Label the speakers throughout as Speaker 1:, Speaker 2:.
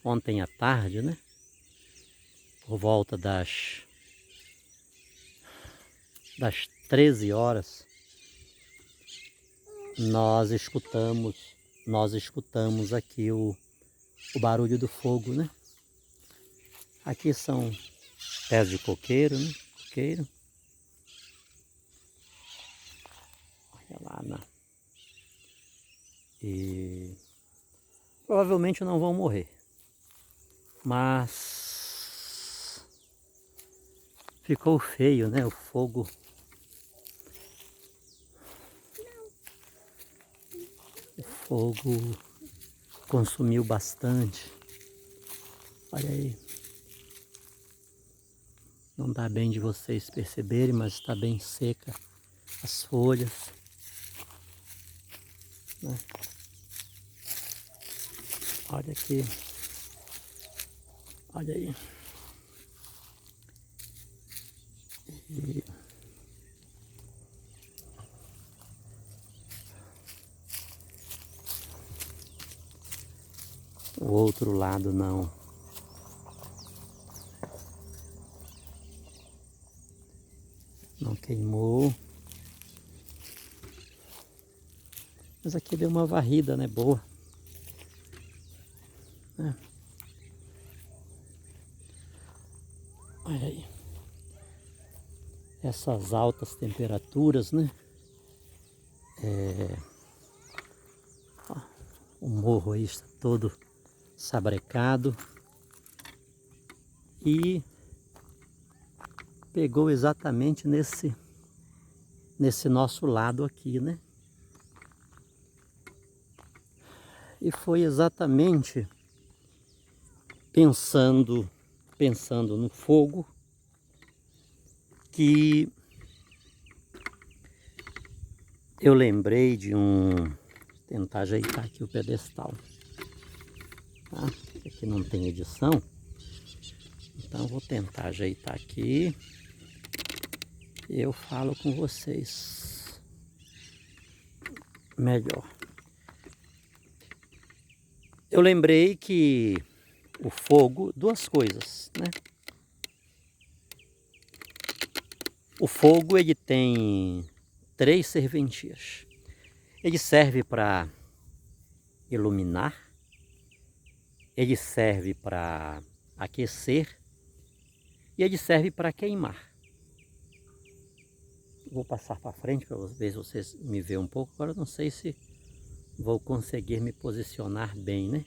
Speaker 1: Ontem à tarde, né? Por volta das 13 horas, nós escutamos aqui o barulho do fogo, né? Aqui são pés de coqueiro, né? Coqueiro. Olha lá, né? E provavelmente não vão morrer, mas ficou feio, né? O fogo. O fogo consumiu bastante. Olha aí. Não dá bem de vocês perceberem, mas está bem seca as folhas, né? Olha aqui. Olha aí. E o outro lado não queimou. Mas aqui deu uma varrida, né? Boa. É. Olha aí. Essas altas temperaturas, né? Ó, o morro aí está todo sabrecado. E pegou exatamente nesse nosso lado aqui, né? E foi exatamente pensando no fogo que eu lembrei de vou tentar ajeitar aqui o pedestal, tá? Aqui não tem edição, então vou tentar ajeitar aqui e eu falo com vocês melhor. Eu lembrei que o fogo, duas coisas, né? O fogo, ele tem 3 serventias. Ele serve para iluminar, ele serve para aquecer e ele serve para queimar. Vou passar para frente para ver se vocês me veem um pouco. Agora eu não sei se vou conseguir me posicionar bem, né?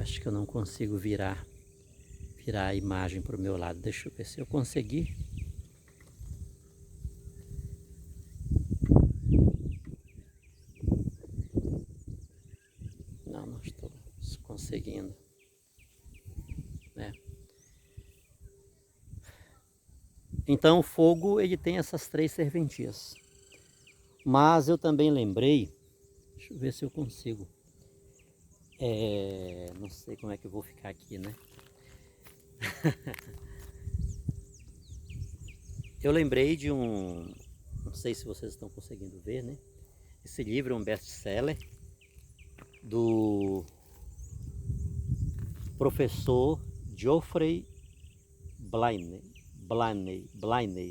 Speaker 1: Acho que eu não consigo virar a imagem para o meu lado. Deixa eu ver se eu conseguir. Não estou conseguindo, né? Então o fogo, ele tem essas 3 serventias. Mas eu também lembrei, deixa eu ver se eu consigo. Não sei como é que eu vou ficar aqui, né? Eu lembrei de não sei se vocês estão conseguindo ver, né? Esse livro é um best-seller do professor Geoffrey Blainey,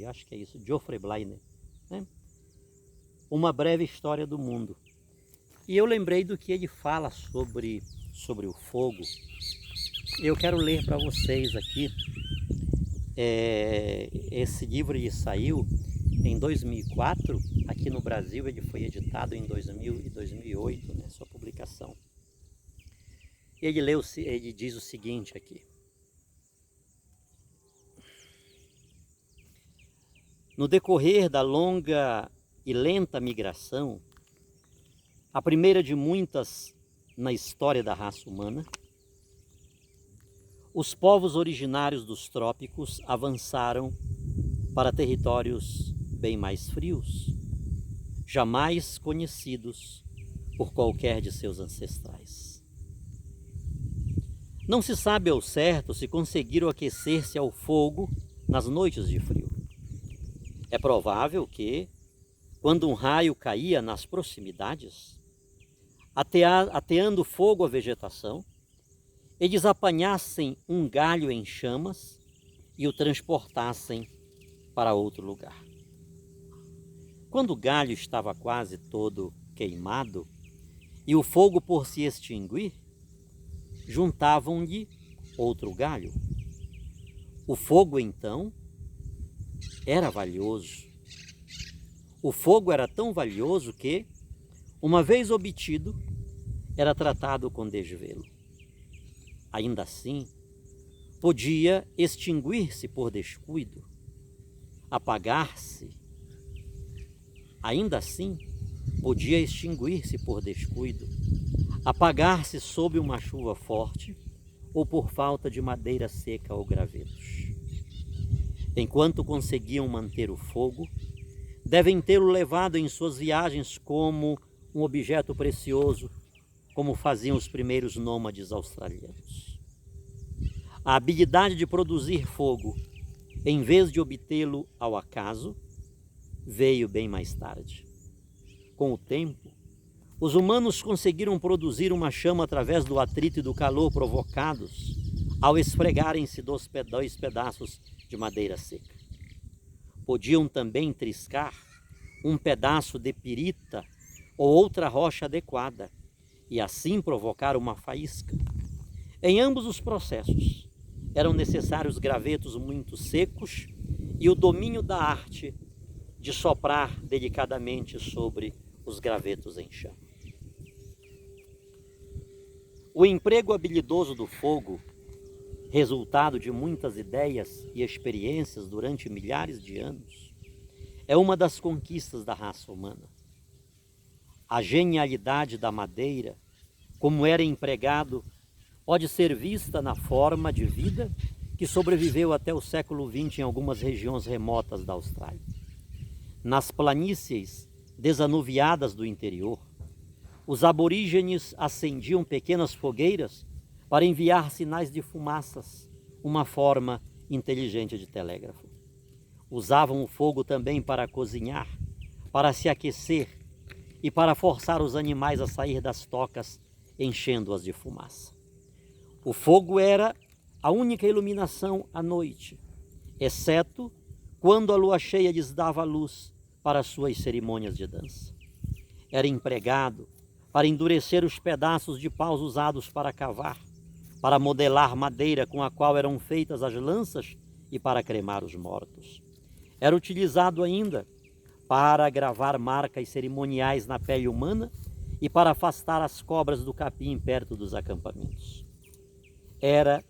Speaker 1: acho que é isso, Geoffrey Blainey, né? Uma breve história do mundo. E eu lembrei do que ele fala sobre o fogo. Eu quero ler para vocês aqui. Esse livro ele saiu em 2004, aqui no Brasil ele foi editado em 2000 e 2008, né, sua publicação. Ele diz o seguinte aqui: no decorrer da longa e lenta migração, a primeira de muitas na história da raça humana, os povos originários dos trópicos avançaram para territórios bem mais frios, jamais conhecidos por qualquer de seus ancestrais. Não se sabe ao certo se conseguiram aquecer-se ao fogo nas noites de frio. É provável que, quando um raio caía nas proximidades, ateando fogo à vegetação, eles apanhassem um galho em chamas e o transportassem para outro lugar. Quando o galho estava quase todo queimado e o fogo por se extinguir, juntavam-lhe outro galho. O fogo, então, era valioso. O fogo era tão valioso que, uma vez obtido, era tratado com desvelo. Ainda assim, podia extinguir-se por descuido, apagar-se. Ainda assim, podia extinguir-se por descuido, apagar-se sob uma chuva forte ou por falta de madeira seca ou gravetos. Enquanto conseguiam manter o fogo, devem tê-lo levado em suas viagens como um objeto precioso, como faziam os primeiros nômades australianos. A habilidade de produzir fogo, em vez de obtê-lo ao acaso, veio bem mais tarde. Com o tempo, os humanos conseguiram produzir uma chama através do atrito e do calor provocados ao esfregarem-se dois pedaços de madeira seca. Podiam também triscar um pedaço de pirita ou outra rocha adequada e assim provocar uma faísca. Em ambos os processos, eram necessários gravetos muito secos e o domínio da arte de soprar delicadamente sobre os gravetos em chama. O emprego habilidoso do fogo, resultado de muitas ideias e experiências durante milhares de anos, é uma das conquistas da raça humana. A genialidade da madeira, como era empregado, pode ser vista na forma de vida que sobreviveu até o século XX em algumas regiões remotas da Austrália. Nas planícies desanuviadas do interior, os aborígenes acendiam pequenas fogueiras para enviar sinais de fumaças, uma forma inteligente de telégrafo. Usavam o fogo também para cozinhar, para se aquecer e para forçar os animais a sair das tocas, enchendo-as de fumaça. O fogo era a única iluminação à noite, exceto quando a lua cheia lhes dava luz para suas cerimônias de dança. Era empregado para endurecer os pedaços de paus usados para cavar, para modelar madeira com a qual eram feitas as lanças e para cremar os mortos. Era utilizado ainda para gravar marcas cerimoniais na pele humana e para afastar as cobras do capim perto dos acampamentos. Era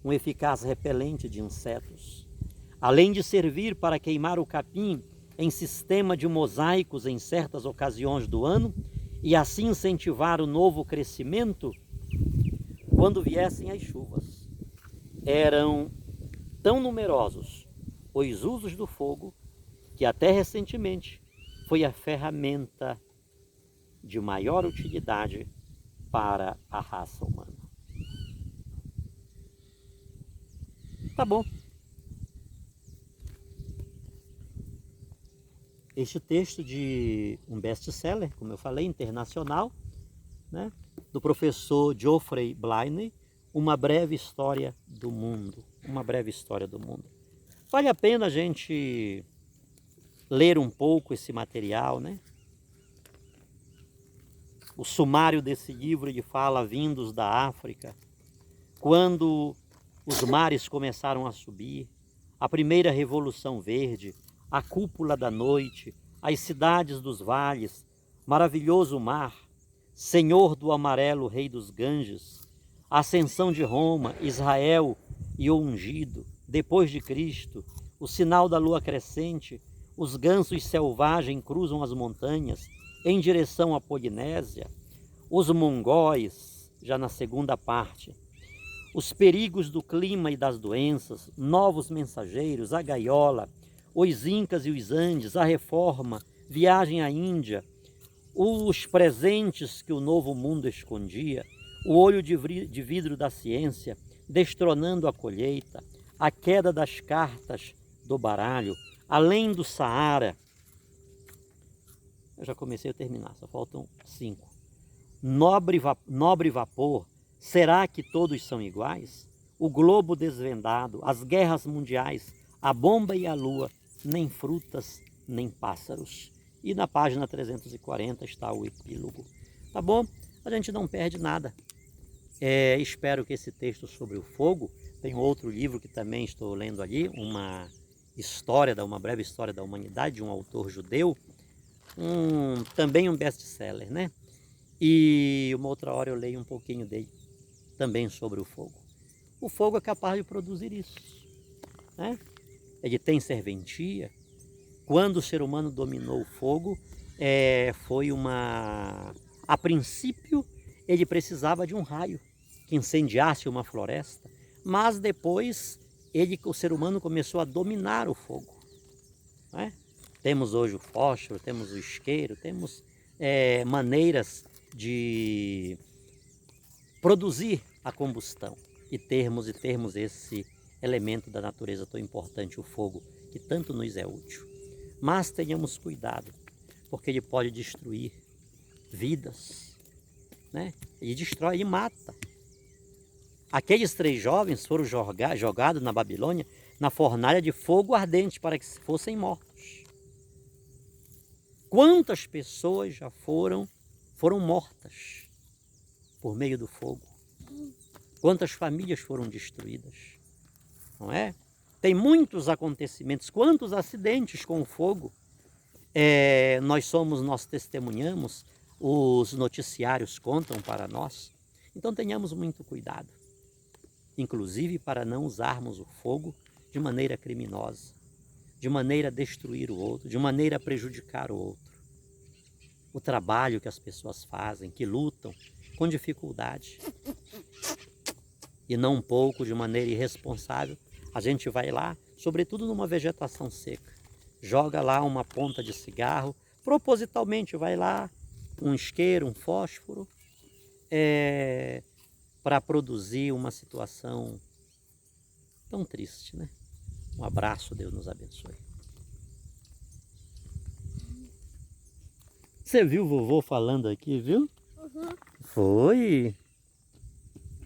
Speaker 1: um eficaz repelente de insetos, além de servir para queimar o capim em sistema de mosaicos em certas ocasiões do ano e assim incentivar o novo crescimento quando viessem as chuvas. Eram tão numerosos os usos do fogo que até recentemente foi a ferramenta de maior utilidade para a raça humana. Tá bom. Este texto de um best-seller, como eu falei, internacional, né, do professor Geoffrey Blainey, Uma Breve História do Mundo. Uma Breve História do Mundo. Vale a pena a gente ler um pouco esse material, né? O sumário desse livro ele fala vindos da África, quando os mares começaram a subir, a primeira Revolução Verde, a cúpula da noite, as cidades dos vales, maravilhoso mar, Senhor do amarelo, Rei dos Ganges, a ascensão de Roma, Israel e o ungido, depois de Cristo, o sinal da lua crescente, os gansos selvagens cruzam as montanhas em direção à Polinésia, os mongóis, já na segunda parte, os perigos do clima e das doenças, novos mensageiros, a gaiola, os incas e os andes, a reforma, viagem à Índia, os presentes que o novo mundo escondia, o olho de vidro da ciência, destronando a colheita, a queda das cartas do baralho, além do Saara. Eu já comecei a terminar, só faltam 5. Nobre vapor, será que todos são iguais? O globo desvendado, as guerras mundiais, a bomba e a lua, nem frutas, nem pássaros. E na página 340 está o epílogo. Tá bom? A gente não perde nada. Espero que esse texto sobre o fogo, tem outro livro que também estou lendo ali, uma breve história da humanidade, de um autor judeu, também um best-seller, né? E uma outra hora eu leio um pouquinho dele, também sobre o fogo. O fogo é capaz de produzir isso, né? Ele tem serventia. Quando o ser humano dominou o fogo, a princípio, ele precisava de um raio que incendiasse uma floresta, mas depois o ser humano começou a dominar o fogo, né? Temos hoje o fósforo, temos o isqueiro, temos maneiras de produzir a combustão e termos esse elemento da natureza tão importante, o fogo, que tanto nos é útil. Mas tenhamos cuidado, porque ele pode destruir vidas, né? Ele destrói e mata. Aqueles 3 jovens foram jogados na Babilônia na fornalha de fogo ardente para que fossem mortos. Quantas pessoas já foram mortas por meio do fogo? Quantas famílias foram destruídas? Não é? Tem muitos acontecimentos, quantos acidentes com o fogo nós testemunhamos, os noticiários contam para nós. Então tenhamos muito cuidado, inclusive para não usarmos o fogo de maneira criminosa, de maneira a destruir o outro, de maneira a prejudicar o outro. O trabalho que as pessoas fazem, que lutam com dificuldade, e não um pouco de maneira irresponsável, a gente vai lá, sobretudo numa vegetação seca, joga lá uma ponta de cigarro, propositalmente vai lá um isqueiro, um fósforo, para produzir uma situação tão triste, né? Um abraço, Deus nos abençoe. Você viu o vovô falando aqui, viu? Uhum. Foi.